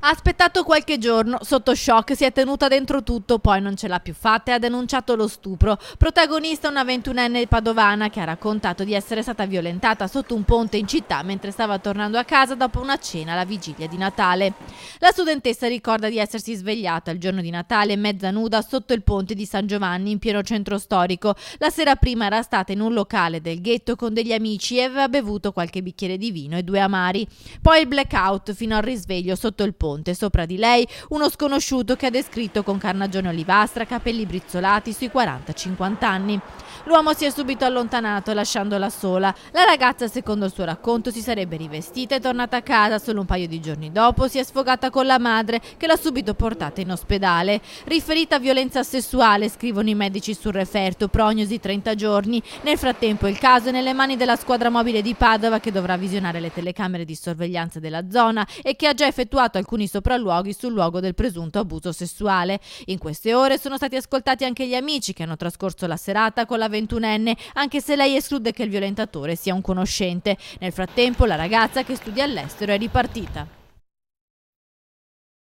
Ha aspettato qualche giorno, sotto shock si è tenuta dentro tutto, poi non ce l'ha più fatta e ha denunciato lo stupro. Protagonista una 21enne padovana che ha raccontato di essere stata violentata sotto un ponte in città mentre stava tornando a casa dopo una cena alla vigilia di Natale. La studentessa ricorda di essersi svegliata il giorno di Natale mezza nuda sotto il ponte di San Giovanni in pieno centro storico. La sera prima era stata in un locale del ghetto con degli amici e aveva bevuto qualche bicchiere di vino e 2 amari. Poi il blackout fino al risveglio sotto il ponte. Sopra di lei uno sconosciuto che ha descritto con carnagione olivastra, capelli brizzolati sui 40-50 anni. L'uomo si è subito allontanato lasciandola sola. La ragazza, secondo il suo racconto, si sarebbe rivestita e tornata a casa. Solo un paio di giorni dopo si è sfogata con la madre che l'ha subito portata in ospedale. Riferita a violenza sessuale, scrivono i medici sul referto, prognosi 30 giorni. Nel frattempo il caso è nelle mani della squadra mobile di Padova che dovrà visionare le telecamere di sorveglianza della zona e che ha già effettuato alcuni sopralluoghi sul luogo del presunto abuso sessuale. In queste ore sono stati ascoltati anche gli amici che hanno trascorso la serata con la 21enne, anche se lei esclude che il violentatore sia un conoscente. Nel frattempo la ragazza, che studia all'estero, è ripartita.